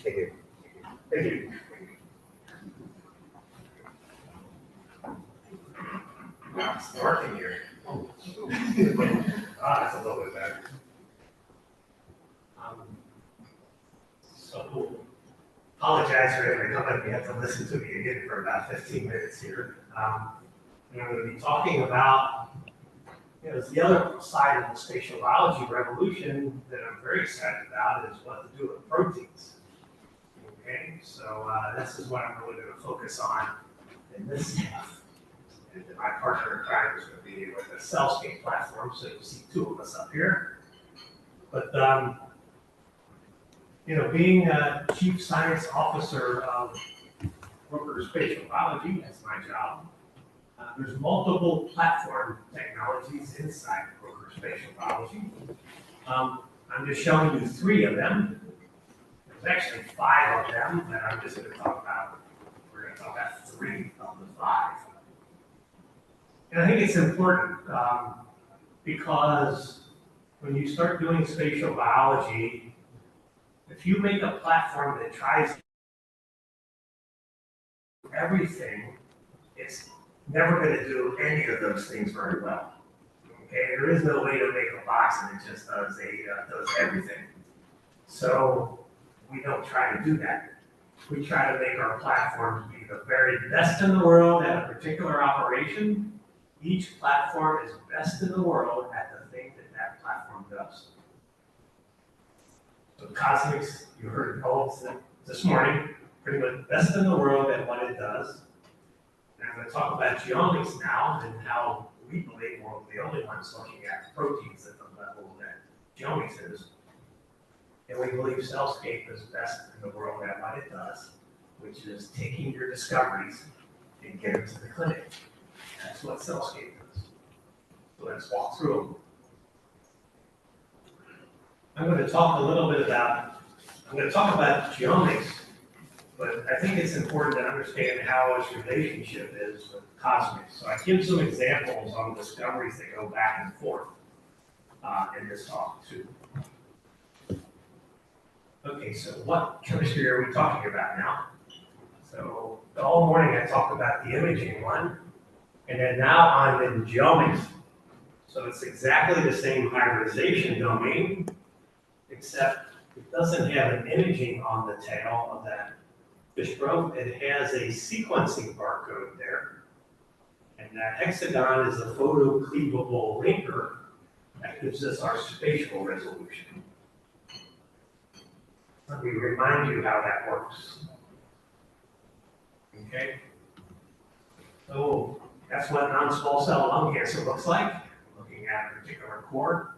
Thank you. Thank you. Wow, it's dark in here. That's a little bit better. So, apologize for having to come up. You have to listen to me again for about 15 minutes here. And I'm going to be talking about, the other side of the spatial biology revolution that I'm very excited about is what to do with proteins. Okay, so this is what I'm really going to focus on in this half. And my partner in crime is going to be with the CellScape platform, so you see two of us up here. But being a chief science officer of Broker Spatial Biology, that's my job. There's multiple platform technologies inside Broker Spatial Biology. I'm just showing you 3 of them. There's actually 5 of them that I'm just going to talk about. We're going to talk about 3 of the 5. And I think it's important because when you start doing spatial biology, if you make a platform that tries everything, it's never going to do any of those things very well. Okay, there is no way to make a box and it just does everything. So we don't try to do that. We try to make our platforms be the very best in the world at a particular operation. Each platform is best in the world at the thing that that platform does. So cosmics, you heard it called this morning, pretty much best in the world at what it does. And I'm going to talk about genomics now and how we believe we're the only ones looking at proteins at the level that genomics is. And we believe CellScape is best in the world at what it does, which is taking your discoveries and get them to the clinic. That's what CellScape is. So let's walk through them. I'm going to talk about genomics, but I think it's important to understand how its relationship is with cosmics. So I give some examples on discoveries that go back and forth in this talk too. Okay, so what chemistry are we talking about now? So all morning I talked about the imaging one, and then now I'm in genomics. So it's exactly the same hybridization domain, except it doesn't have an imaging on the tail of that fish growth. It has a sequencing barcode there. And that hexagon is a photocleavable linker that gives us our spatial resolution. Let me remind you how that works. Okay? So that's what non-small cell lung cancer looks like, looking at a particular core.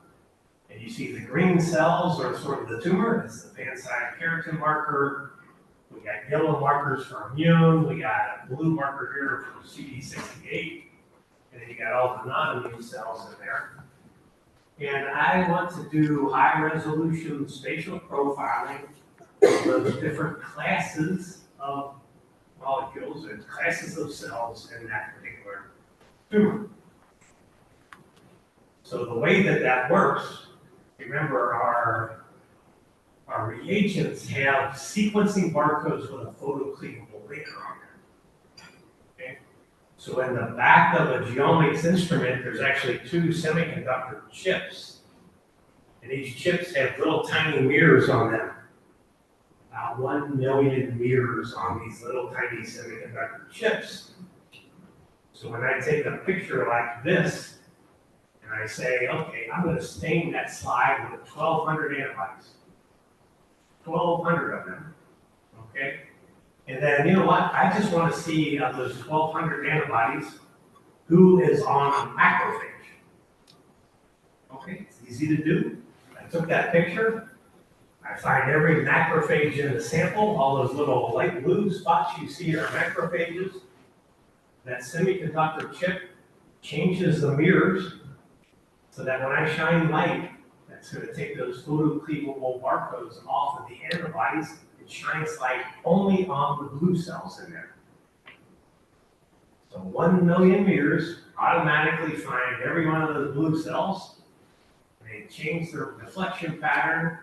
And you see the green cells are sort of the tumor. It's the pan-side keratin marker. We got yellow markers for immune. We got a blue marker here for CD68. And then you got all the non-immune cells in there. And I want to do high-resolution spatial profiling of those different classes of molecules and classes of cells in that particular tumor. So the way that works, remember our reagents have sequencing barcodes with a photocleavable linker on them. Okay? So in the back of a genomics instrument, there's actually 2 semiconductor chips. And these chips have little tiny mirrors on them. About 1 million mirrors on these little tiny semiconductor chips. So when I take a picture like this, and I say, okay, I'm going to stain that slide with 1,200 antibodies. 1,200 of them, okay? And then, you know what? I just want to see of those 1,200 antibodies, who is on a macrophage. Okay, it's easy to do. I took that picture. I find every macrophage in the sample. All those little light blue spots you see are macrophages. That semiconductor chip changes the mirrors so that when I shine light, that's going to take those photocleavable barcodes off of the antibodies. It shines light only on the blue cells in there. So 1 million mirrors automatically find every one of those blue cells. They change their deflection pattern,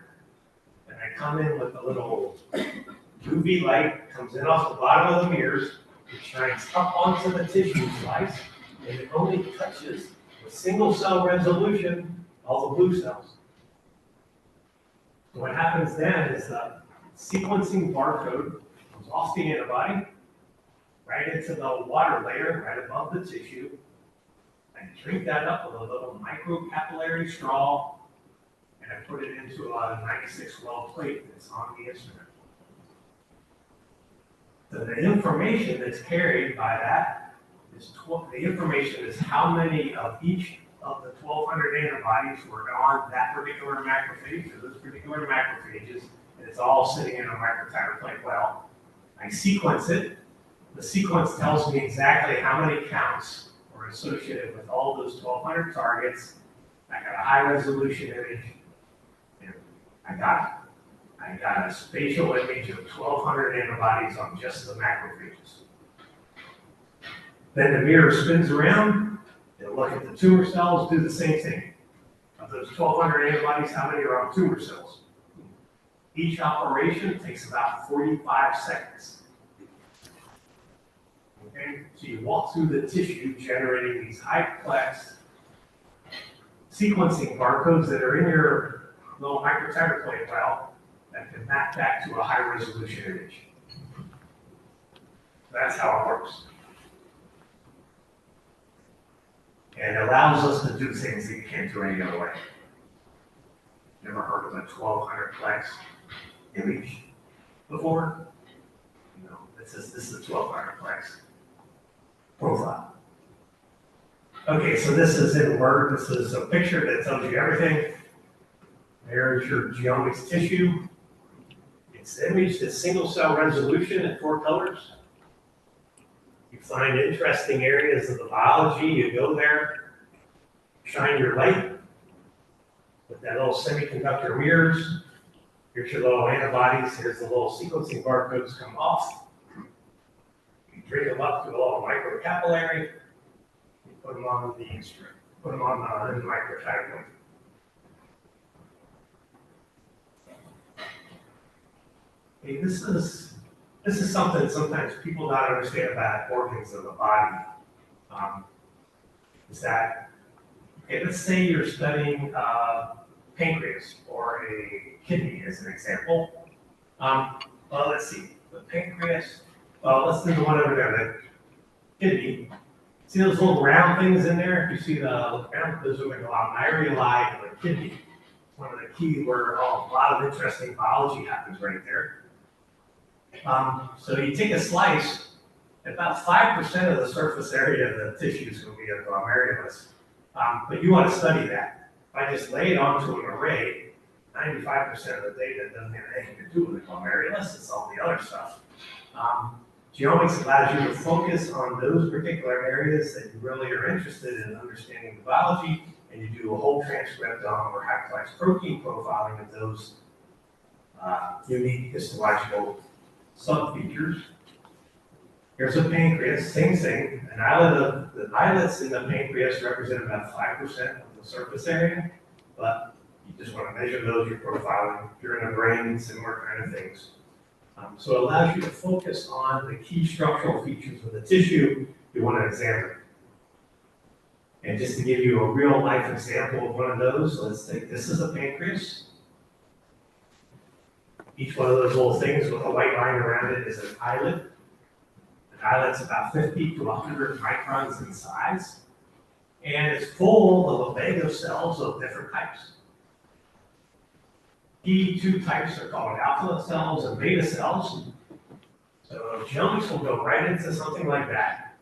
and I come in with a little UV light, comes in off the bottom of the mirrors, it shines up onto the tissue slice, and it only touches with single cell resolution all the blue cells. So what happens then is the sequencing barcode comes off the antibody right into the water layer right above the tissue. I drink that up with a little microcapillary straw, and I put it into a 96 well plate that's on the instrument. So the information that's carried by that is the information is how many of each of the 1,200 antibodies were on that particular macrophage or those particular macrophages, and it's all sitting in a microtiter plate well. I sequence it. The sequence tells me exactly how many counts were associated with all those 1,200 targets. I got a high resolution image. And I got a spatial image of 1,200 antibodies on just the macrophages. Then the mirror spins around. It'll look at the tumor cells, do the same thing. Of those 1,200 antibodies, how many are on tumor cells? Each operation takes about 45 seconds. Okay, so you walk through the tissue generating these high-plex sequencing barcodes that are in your little microtiter plate well that can map back to a high-resolution image. That's how it works. And it allows us to do things that you can't do any other way. Never heard of a 1,200-plex image before? No, this is a 1,200-plex profile. Okay, so this is in Word. This is a picture that tells you everything. There's your genomics tissue. It's imaged at single cell resolution in 4 colors. You find interesting areas of the biology, you go there, shine your light with that little semiconductor mirrors. Here's your little antibodies, here's the little sequencing barcodes come off. You drink them up to a little microcapillary, you put them on the instrument, put them on the microtiter. Okay, this is something sometimes people don't understand about organs of the body. Is that, okay, let's say you're studying pancreas or a kidney as an example. Well, let's see, the pancreas, well, let's do the one over there, the kidney. See those little round things in there? If you see the round, those are like a lot of myriali of the kidney. One of the keys where a lot of interesting biology happens right there. So you take a slice, about 5% of the surface area of the tissue is going to be a glomerulus. But you want to study that. If I just lay it onto an array, 95% of the data doesn't have anything to do with the glomerulus, it's all the other stuff. Genomics allows you to focus on those particular areas that you really are interested in understanding the biology, and you do a whole transcriptome or high-plex protein profiling of those unique histological subfeatures. Here's a pancreas, same thing. The islets in the pancreas represent about 5% of the surface area, but you just want to measure those, you're profiling. If you're in the brain, similar kind of things. So it allows you to focus on the key structural features of the tissue you want to examine. And just to give you a real life example of one of those, let's take this is a pancreas. Each one of those little things with a white line around it is an islet. An islet's about 50 to 100 microns in size, and it's full of a bag of cells of different types. Key 2 types are called alpha cells and beta cells. So genomics will go right into something like that.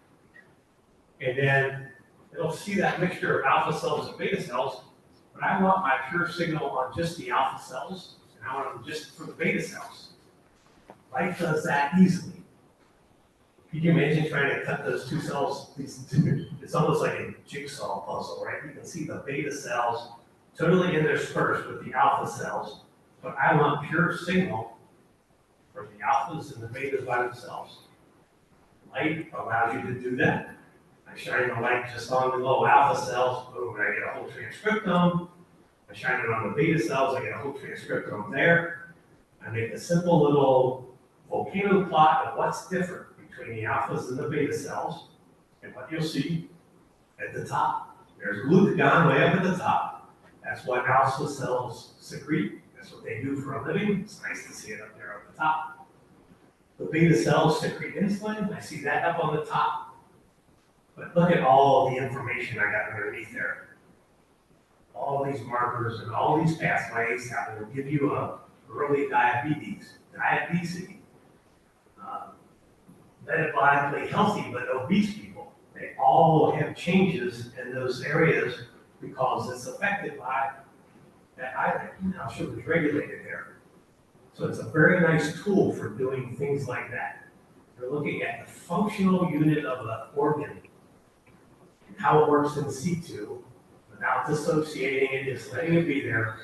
And then it'll see that mixture of alpha cells and beta cells, but I want my pure signal on just the alpha cells, and I want them just for the beta cells. Life does that easily. Can you imagine trying to cut those 2 cells? It's almost like a jigsaw puzzle, right? You can see the beta cells totally interspersed with the alpha cells, but I want pure signal from the alphas and the betas by themselves. Light allows you to do that. I shine the light just on the little alpha cells, boom, I get a whole transcriptome. I shine it on the beta cells, I get a whole transcriptome there. I make a simple little volcano plot of what's different between the alphas and the beta cells. And what you'll see at the top, there's glucagon way up at the top. That's what alpha cells secrete. That's what they do for a living. It's nice to see it up there at the top. The beta cells secrete insulin. I see that up on the top. But look at all the information I got underneath there. All these markers and all these pathways that will give you a early diabetes, metabolically healthy but obese people. They all have changes in those areas because it's affected by that island and how sugar's regulated there. So it's a very nice tool for doing things like that. You're looking at the functional unit of an organ and how it works in situ without dissociating it, just letting it be there,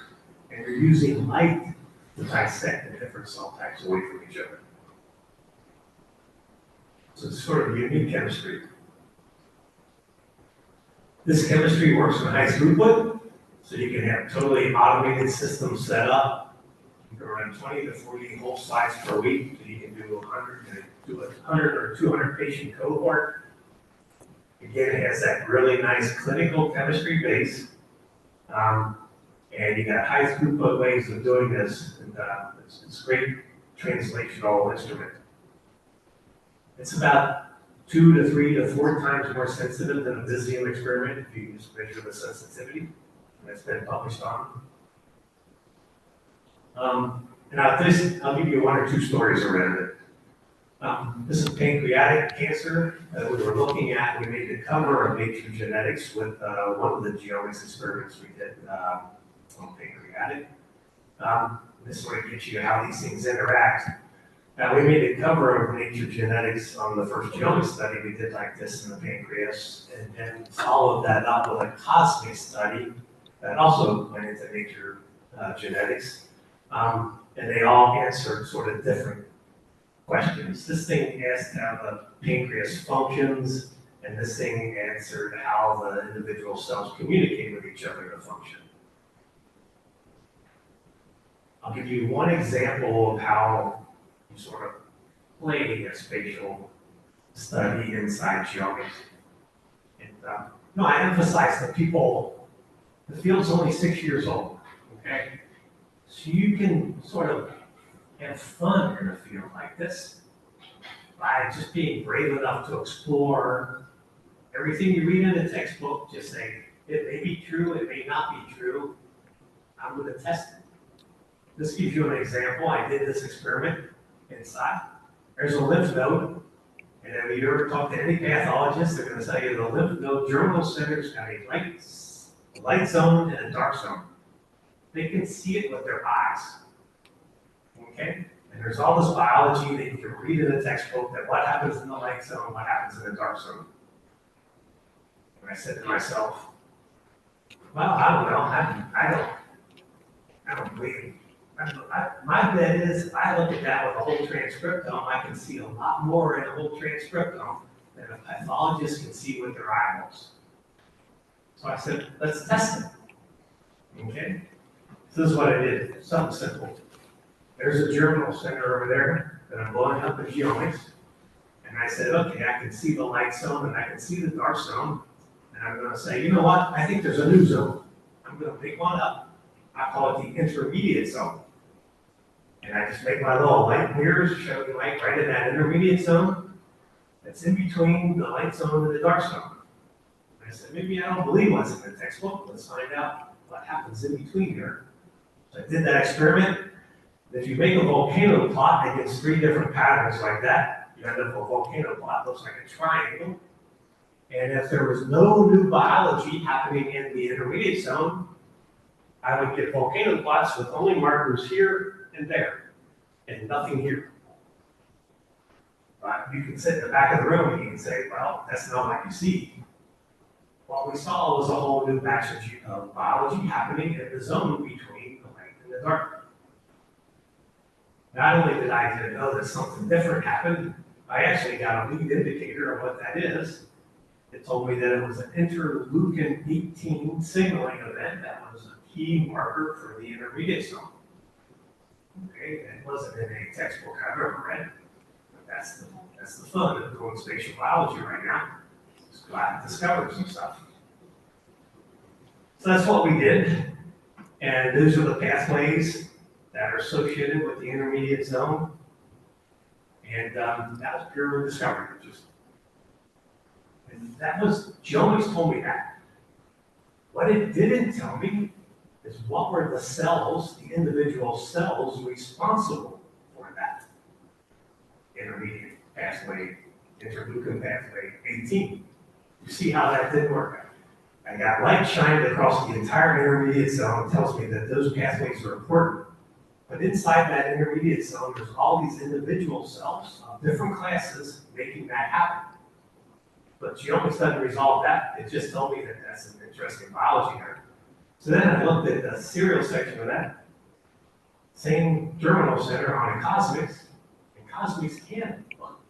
and you're using light to dissect the different cell types away from each other. So it's sort of unique chemistry. This chemistry works in high throughput, so you can have totally automated systems set up. You can run 20 to 40 whole slides per week, so you can do 100 or 200 patient cohort. Again, it has that really nice clinical chemistry base. And you got high throughput ways of doing this, and it's a great translational instrument. It's about 2 to 3 to 4 times more sensitive than a Beechem experiment if you just measure the sensitivity. That's been published on. And I'll give you 1 or 2 stories around it. This is pancreatic cancer that we were looking at. We made the cover of Nature Genetics with one of the genomics experiments we did on pancreatic. This way it gets you how these things interact. Now, we made the cover of Nature Genetics on the first genomic study we did like this in the pancreas, and then followed that up with a cosmic study that also went into Nature Genetics. And they all answered sort of different questions. This thing asked how the pancreas functions, and this thing answered how the individual cells communicate with each other to function. I'll give you one example of how you sort of play a spatial study inside genomics. And I emphasize that the field's only 6 years old, okay? So you can sort of have fun in a field like this by just being brave enough to explore everything you read in the textbook. Just say, it may be true, it may not be true. I'm going to test it. This gives you an example. I did this experiment inside. There's a lymph node, and if you ever talk to any pathologist, they're going to tell you the lymph node germinal center's got a light zone and a dark zone. They can see it with their eyes. Okay? And there's all this biology that you can read in the textbook that what happens in the light zone, what happens in the dark zone. And I said to myself, well, I don't know. I don't believe. My bet is if I look at that with a whole transcriptome, I can see a lot more in a whole transcriptome than a pathologist can see with their eyeballs. So I said, let's test it. Okay? So this is what I did. Something simple. There's a germinal center over there that I'm blowing up in genomics. And I said, okay, I can see the light zone and I can see the dark zone. And I'm going to say, you know what? I think there's a new zone. I'm going to pick one up. I call it the intermediate zone. And I just make my little light mirrors showing light right in that intermediate zone that's in between the light zone and the dark zone. And I said, maybe I don't believe what's in the textbook. Let's find out what happens in between here. So I did that experiment. If you make a volcano plot against 3 different patterns like that, you end up with a volcano plot that looks like a triangle. And if there was no new biology happening in the intermediate zone, I would get volcano plots with only markers here and there, and nothing here. But you can sit in the back of the room and you can say, well, that's not what you see. What we saw was a whole new batch of biology happening in the zone between the light and the dark. Not only did I know that something different happened, I actually got a lead indicator of what that is. It told me that it was an interleukin 18 signaling event that was a key marker for the intermediate zone. Okay, that wasn't in any textbook I've ever read. But that's the fun of doing spatial biology right now. Just go out and discover some stuff. So that's what we did. And those are the pathways that are associated with the intermediate zone. And that was pure discovery. And that was, genomics told me that. What it didn't tell me is what were the cells, the individual cells responsible for that intermediate pathway, interleukin pathway 18. You see how that didn't work out. I got light shined across the entire intermediate zone, tells me that those pathways are important. But inside that intermediate zone, there's all these individual cells of different classes making that happen. But genomics doesn't resolve that. It just told me that that's an interesting biology area. So then I looked at the serial section of that same germinal center on cosmics, and cosmics can look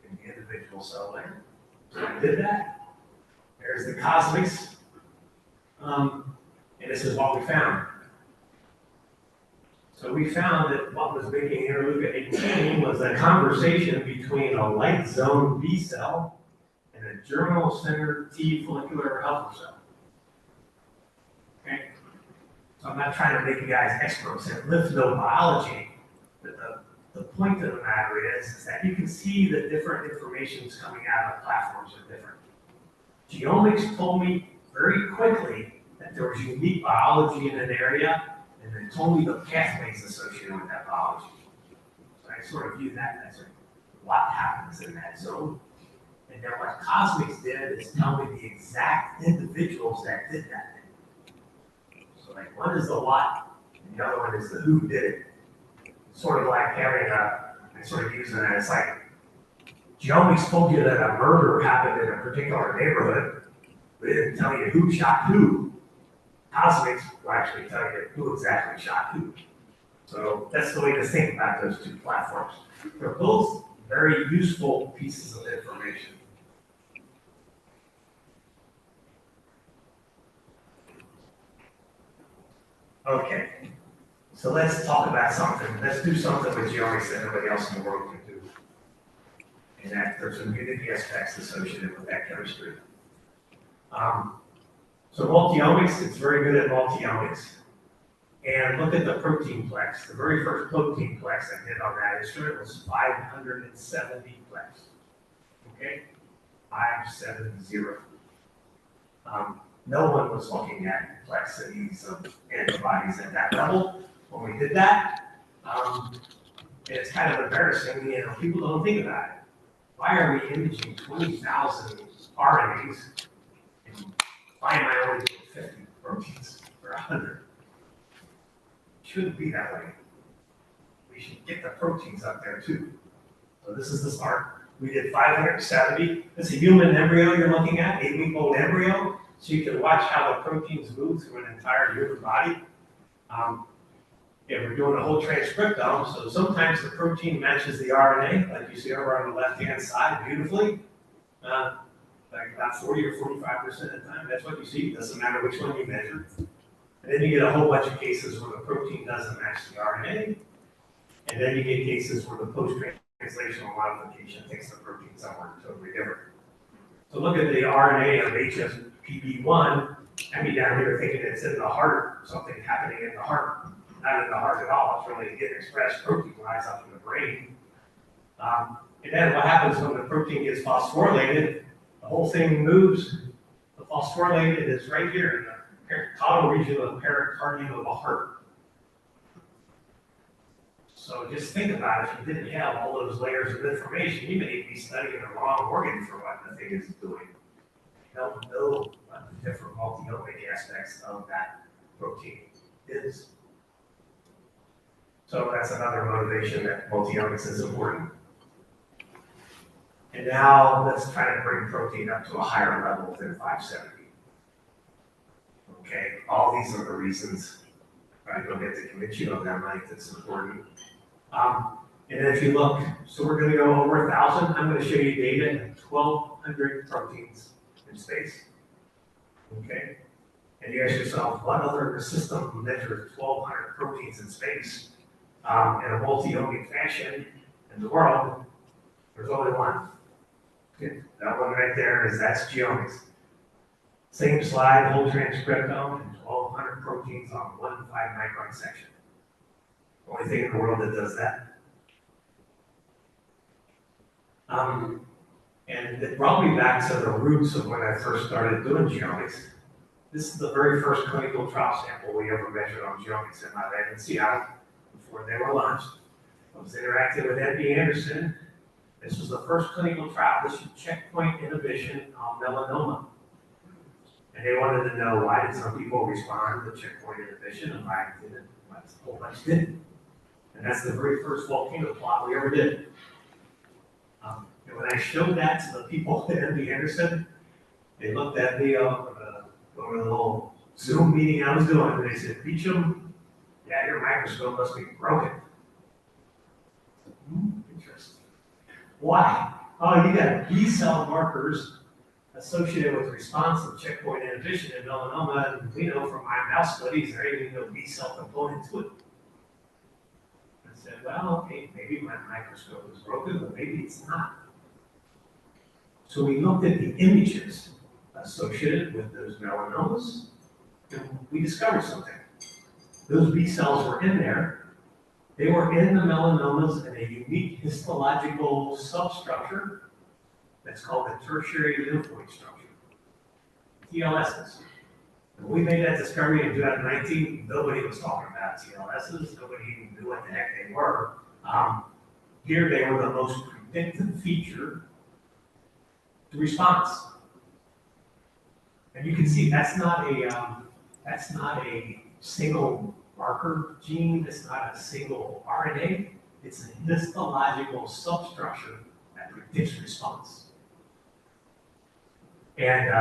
in the individual cell layer. So I did that. There's the cosmics. And this is what we found. So we found that what was making interleukin 18 was a conversation between a light zone B cell and a germinal center T follicular helper cell. Okay? So I'm not trying to make you guys experts in lymph node biology, but the point of the matter is that you can see that different informations coming out of platforms are different. Genomics told me very quickly that there was unique biology in an area, and then told me the pathways associated with that biology. So I sort of view that as what happens in that zone. And then what cosmics did is tell me the exact individuals that did that thing. So like one is the what, and the other one is the who did it. It's sort of like having I sort of use it as like, genomics told you that a murder happened in a particular neighborhood, but it didn't tell you who shot who. Cosmics will actually tell you who exactly shot who. So that's the way to think about those two platforms. They're both very useful pieces of information. Okay, so let's talk about something. Let's do something with genomics that nobody else in the world can do. And that there's some unique aspects associated with that chemistry. So multiomics, it's very good at multiomics. And look at the protein plex. The very first protein plex I did on that instrument was 570 plex. Okay? 570. No one was looking at plexities of antibodies at that level when we did that. It's kind of embarrassing, you know, people don't think about it. Why are we imaging 20,000 RNAs? Why am I only doing 50 proteins or 100? It shouldn't be that way. We should get the proteins up there too. So this is the start. We did 570. This is a human embryo you're looking at, 8-week-old embryo. So you can watch how the proteins move through an entire human body. We're doing a whole transcriptome, so sometimes the protein matches the RNA, like you see over on the left-hand side, beautifully. Like about 40 or 45% of the time, that's what you see. It doesn't matter which one you measure. And then you get a whole bunch of cases where the protein doesn't match the RNA. And then you get cases where the post-translational modification takes the protein somewhere totally different. So look at the RNA of HSPB1. I mean, down here thinking it's in the heart, something happening in the heart. Not in the heart at all. It's really getting expressed protein-wise up in the brain. And then what happens when the protein gets phosphorylated? The whole thing moves. The phosphorylated is right here in the caudal region of the pericardium of the heart. So just think about it. If you didn't have all those layers of information, you may be studying the wrong organ for what the thing is doing. You don't know what the different multiomic aspects of that protein is. So that's another motivation that multiomics is important. And now let's try to bring protein up to a higher level than 570. Okay, all these are the reasons. I don't get to convince you of them, right? That's important. And if you look, so we're going to go over 1,000. I'm going to show you data in 1,200 proteins in space. Okay, and you ask yourself, what other system measures 1,200 proteins in space? in a multiomic fashion in the world, there's only one. Okay, that one right there that's geomics. Same slide, whole transcriptome, and 1,200 proteins on one 5-micron section. Only thing in the world that does that. And it brought me back to the roots of when I first started doing geomics. This is the very first clinical trial sample we ever measured on geomics in my lab in Seattle before they were launched. I was interacting with MD Anderson. This was the first clinical trial. This is checkpoint inhibition on melanoma. And they wanted to know why did some people respond to checkpoint inhibition and why didn't, why a whole bunch didn't. And that's the very first volcano plot we ever did. And when I showed that to the people at MD Anderson, they looked at me over the little Zoom meeting I was doing, and they said, Beechem, yeah, your microscope must be broken. Interesting. Why? Oh, you got B-cell markers associated with response to checkpoint inhibition in melanoma, and we know from my mouse studies there ain't no B-cell component to it. I said, well, okay, maybe my microscope is broken, but maybe it's not. So we looked at the images associated with those melanomas, and we discovered something. Those B cells were in there. They were in the melanomas in a unique histological substructure that's called the tertiary lymphoid structure, TLSs. And when we made that discovery in 2019, nobody was talking about TLSs. Nobody even knew what the heck they were. Here they were the most predictive feature to response. And you can see that's not a single marker gene, it's not a single RNA, it's a histological substructure that predicts response. And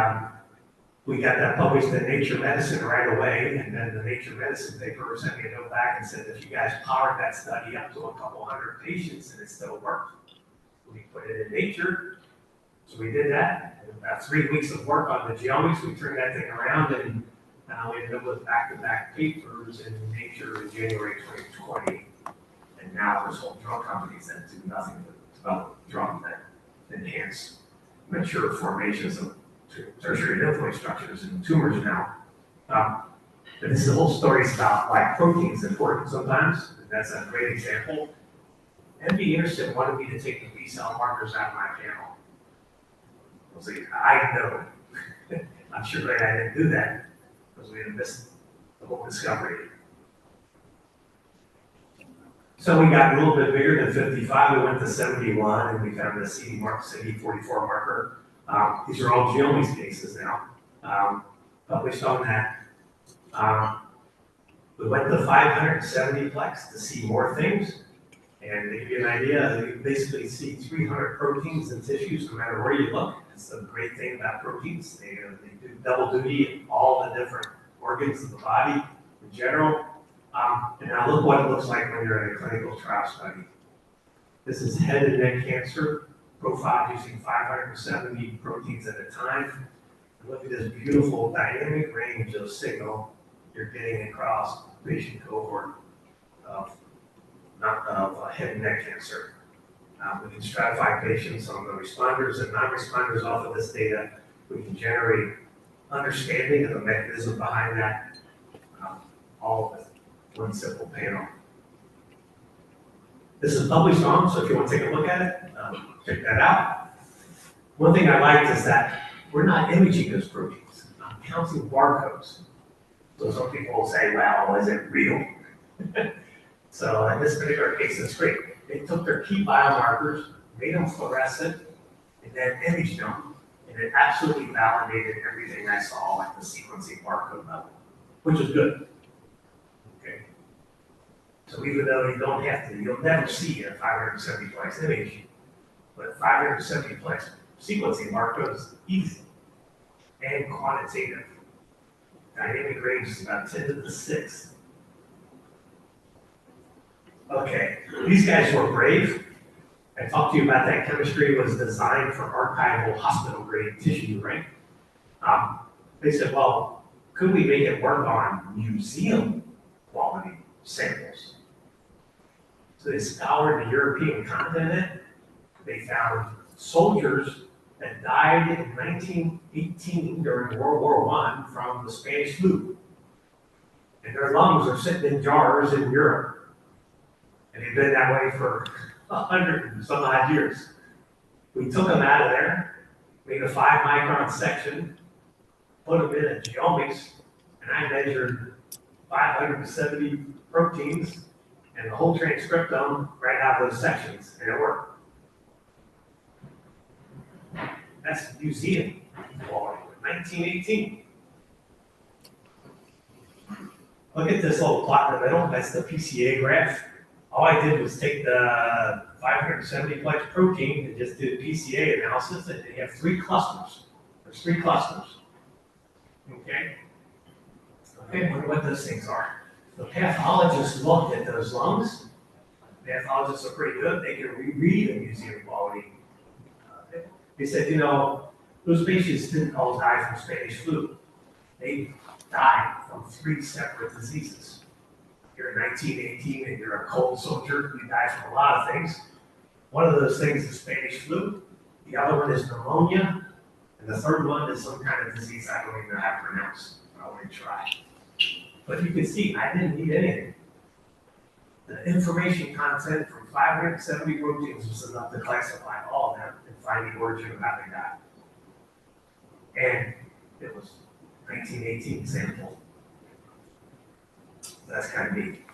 we got that published in Nature Medicine right away, and then the Nature Medicine paper sent me a note back and said, if you guys powered that study up to a couple hundred patients and it still worked, we put it in Nature. So we did that. And about 3 weeks of work on the geomics, we turned that thing around, and we ended up with back-to-back papers in Nature in January 2020. And now there's whole drug companies that do nothing but develop drugs that enhance mature formations of tertiary lymphoid structures in tumors now. But this is the whole story about why proteins important sometimes. And that's a great example. MD Anderson wanted me to take the B-cell markers out of my panel. I was like, I know. I'm sure glad I didn't do that because we had missed the whole discovery. So we got a little bit bigger than 55. We went to 71, and we found the CD44 marker. These are all geomics cases now, published on that. We went to 570 plex to see more things. And to give you an idea, you basically see 300 proteins in tissues no matter where you look. That's the great thing about proteins. They do double duty in all the different organs of the body in general. And now look what it looks like when you're in a clinical trial study. This is head and neck cancer profiled using 570 proteins at a time. And look at this beautiful dynamic range of signal you're getting across the patient cohort of head and neck cancer. We can stratify patients on the responders and non-responders off of this data. We can generate understanding of the mechanism behind that, all with one simple panel. This is published on, so if you want to take a look at it, check that out. One thing I liked is that we're not imaging those proteins. I'm counting barcodes. So some people will say, well, is it real? So in this particular case, it's great. They took their key biomarkers, made them fluorescent, and then imaged them, and it absolutely validated everything I saw at the sequencing barcode level, which is good. Okay. So even though you don't have to, you'll never see a 570 plex image, but 570 plex sequencing barcode is easy and quantitative. Dynamic range is about 10 to the 6th. Okay, these guys were brave. I talked to you about that chemistry was designed for archival hospital grade tissue, right? They said, well, could we make it work on museum quality samples? So they scoured the European continent. They found soldiers that died in 1918 during World War I from the Spanish flu. And their lungs are sitting in jars in Europe. And they've been that way for 100 and some odd years. We took them out of there, made a 5-micron section, put them in a geomics, and I measured 570 proteins and the whole transcriptome right out of those sections, and it worked. That's museum quality, 1918. Look at this little plot in the middle, that's the PCA graph. All I did was take the 570 plex protein and just did PCA analysis, and they have 3 clusters. There's 3 clusters. Okay? Okay, wonder what those things are. The pathologists looked at those lungs. Pathologists are pretty good. They can reread a museum quality. They said, you know, those patients didn't all die from Spanish flu. They died from 3 separate diseases. You're in 1918 and you're a cold soldier, you die from a lot of things. One of those things is Spanish flu. The other one is pneumonia. And the third one is some kind of disease I don't even know how to pronounce. I want to try. But you can see, I didn't need anything. The information content from 570 proteins was enough to classify all of them and find the origin of how they died. And it was 1918 sample. That's kind of neat.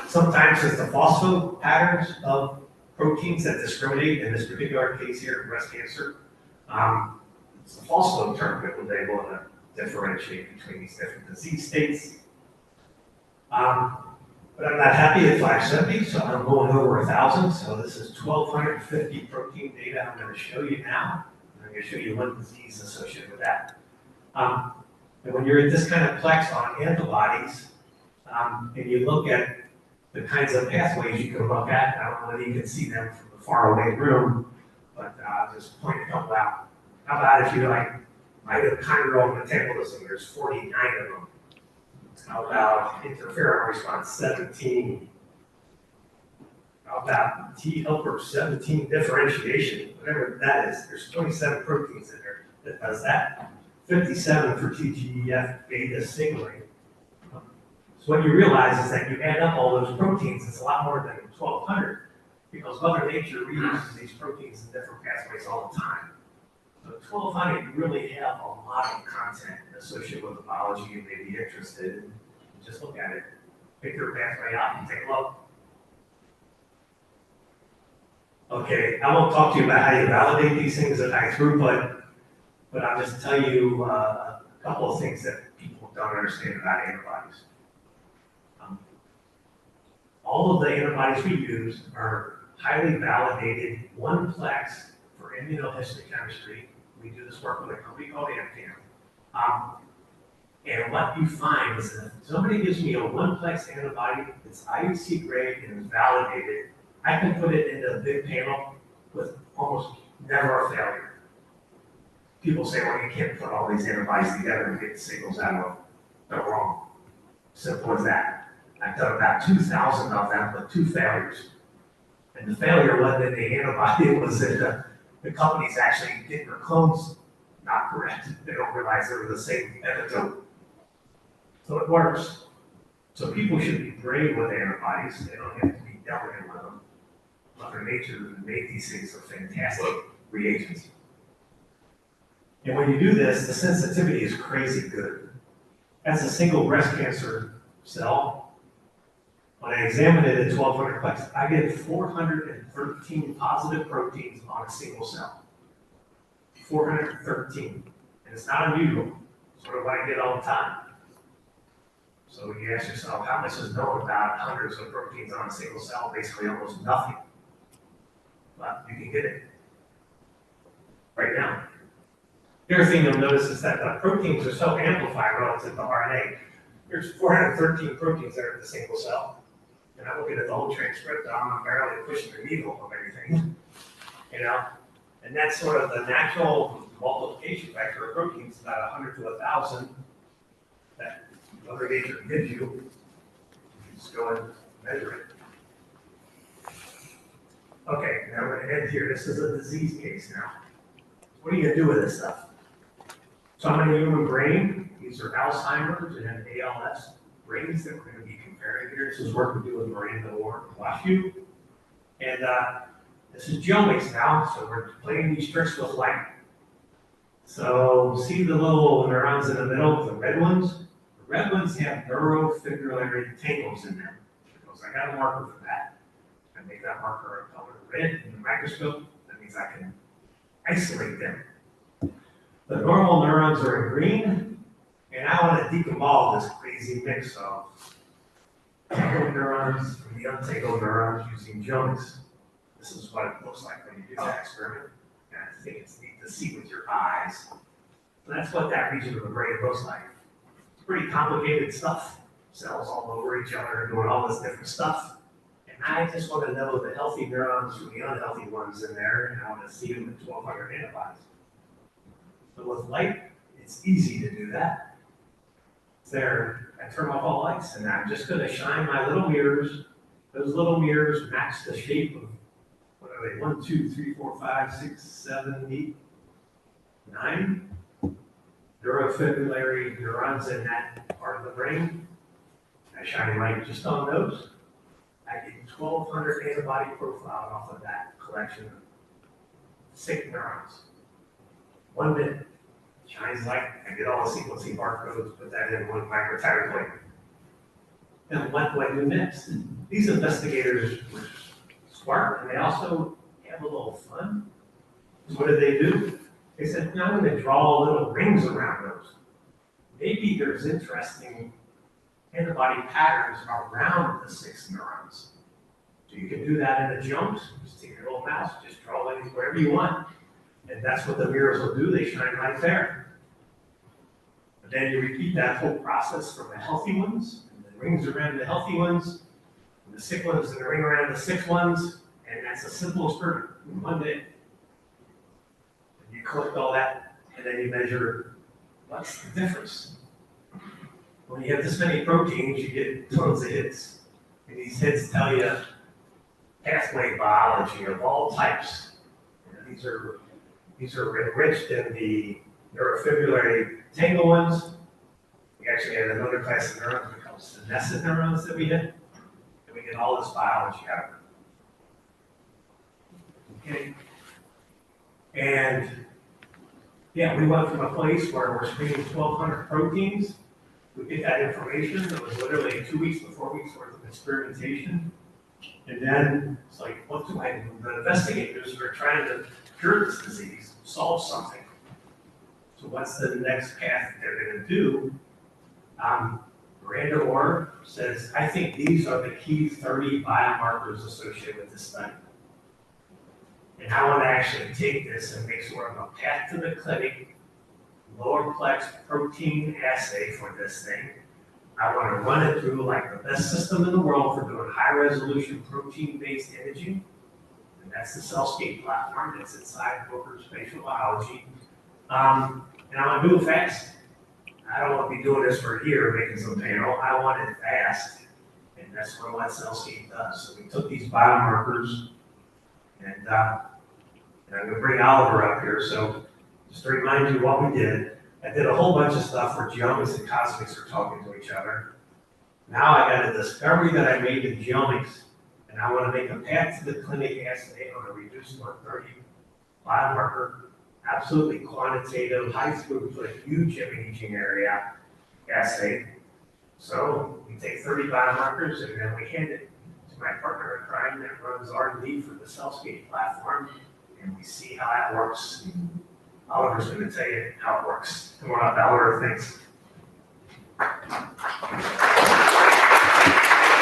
Sometimes it's the phospho patterns of proteins that discriminate. In this particular case here, breast cancer, it's the phospho term that was able to differentiate between these different disease states. But I'm not happy at 570, so I'm going over 1,000. So this is 1,250 protein data I'm going to show you now. I'm going to show you one disease associated with that. And when you're at this kind of plex on antibodies, and you look at the kinds of pathways you can look at, I don't know whether you can see them from the far away room, but I'll just point a couple out. How about if you like mitochondrial metabolism, there's 49 of them. How about interferon response, 17? How about T helper 17 differentiation, whatever that is, there's 27 proteins in there that does that. 57 for TGF beta signaling. So what you realize is that you add up all those proteins, it's a lot more than 1,200, because Mother Nature reuses these proteins in different pathways all the time. So 1,200, you really have a lot of content associated with the biology you may be interested in. Just look at it, pick your pathway out and take a look. Okay, I won't talk to you about how you validate these things at high throughput, but I'll just tell you a couple of things that people don't understand about antibodies. All of the antibodies we use are highly validated 1-plex for immunohistochemistry. We do this work with a company called Amcam. And what you find is that if somebody gives me a 1-plex antibody that's IUC grade and is validated, I can put it into a big panel with almost never a failure. People say, well, you can't put all these antibodies together and get signals out of them. They're wrong. Simple as that. I've done about 2,000 of them with 2 failures. And the failure wasn't in the antibody, it was that the company's actually getting their clones not correct. They don't realize they're the same epitope. So it works. So people should be brave with antibodies. They don't have to be delicate with them. Mother Nature made these things are fantastic reagents. And when you do this, the sensitivity is crazy good. As a single breast cancer cell, when I examine it at 1,200 plex, I get 413 positive proteins on a single cell. 413. And it's not unusual. It's sort of what I get all the time. So you ask yourself, how much is known about hundreds of proteins on a single cell? Basically almost nothing. But you can get it right now. The other thing you'll notice is that the proteins are so amplified relative to RNA. There's 413 proteins that are in the single cell. And I'm looking at the whole transcriptome, I'm barely pushing the needle of everything. You know? And that's sort of the natural multiplication factor of proteins, about 100 to 1,000 that Mother Nature gives you. just go and measure it. Okay, now we're gonna end here. This is a disease case now. What are you gonna do with this stuff? So I'm in a human brain. These are Alzheimer's and ALS brains that we're gonna be comparing here. This is work we do with Miranda Ward and WashU. And this is genomics now, so we're playing these tricks with light. So see the little neurons in the middle, the red ones? The red ones have neurofibrillary tangles in them. Because I got a marker for that. I make that marker a color red in the microscope. That means I can isolate them. The normal neurons are in green, and I want to decombine this crazy mix of tangled neurons from the untangled neurons using genomics. This is what it looks like when you do that experiment. And I think it's neat to see with your eyes. So that's what that region of the brain looks like. It's pretty complicated stuff. Cells all over each other doing all this different stuff. And I just want to know the healthy neurons from the unhealthy ones in there, and I want to see them at 1,200 antibodies. So with light, it's easy to do that. There, I turn off all lights, and I'm just going to shine my little mirrors. Those little mirrors match the shape of, what are they, 1, 2, 3, 4, 5, 6, 7, 8, 9 neurofibrillary neurons in that part of the brain. I shine light just on those. I get 1,200 antibody profile off of that collection of sick neurons. 1 minute. Shines light, I get all the sequencing barcodes, put that in one microtire plate. Then what do I do next? These investigators were smart, and they also have a little fun. So what did they do? They said, now I'm going to draw little rings around those. Maybe there's interesting antibody patterns around the 6 neurons. So you can do that in the genomes. Just take your little mouse, just draw it wherever you want. And that's what the mirrors will do. They shine right there. But then you repeat that whole process from the healthy ones, and the rings around the healthy ones, and the sick ones, and the ring around the sick ones. And that's a simple experiment in 1 day. And you collect all that, and then you measure what's the difference. When you have this many proteins, you get tons of hits. And these hits tell you pathway biology of all types. And these are enriched in the neurofibrillary tangle ones. We actually had another class of neurons we call senescent neurons that we hit. And we get all this biology out of it. Okay. And yeah, we went from a place where we're screening 1,200 proteins. We get that information. It was literally 2 weeks to 4 weeks worth of experimentation. And then it's like, what do I do? The investigators are trying to cure this disease, solve something. So what's the next path they're going to do? Miranda Ward says, I think these are the key 30 biomarkers associated with this study. And I want to actually take this and make sort of a path to the clinic, lower plex protein assay for this thing. I want to run it through like the best system in the world for doing high resolution protein-based imaging. And that's the CellScape platform that's inside Booker's Spatial Biology. And I want to do it fast. I don't want to be doing this for a year making some panel. I want it fast. And that's what CellScape does. So we took these biomarkers, and I'm going to bring Oliver up here. So just to remind you what we did, I did a whole bunch of stuff where genomics and cosmics are talking to each other. Now I got a discovery that I made in genomics, and I want to make a path to the clinic assay on a reduced 130 biomarker, absolutely quantitative, high throughput, huge imaging area assay. So we take 30 biomarkers and then we hand it to my partner in crime that runs R&D for the CellScape platform, and we see how that works. Oliver's going to tell you how it works. Come on up, Oliver, thanks.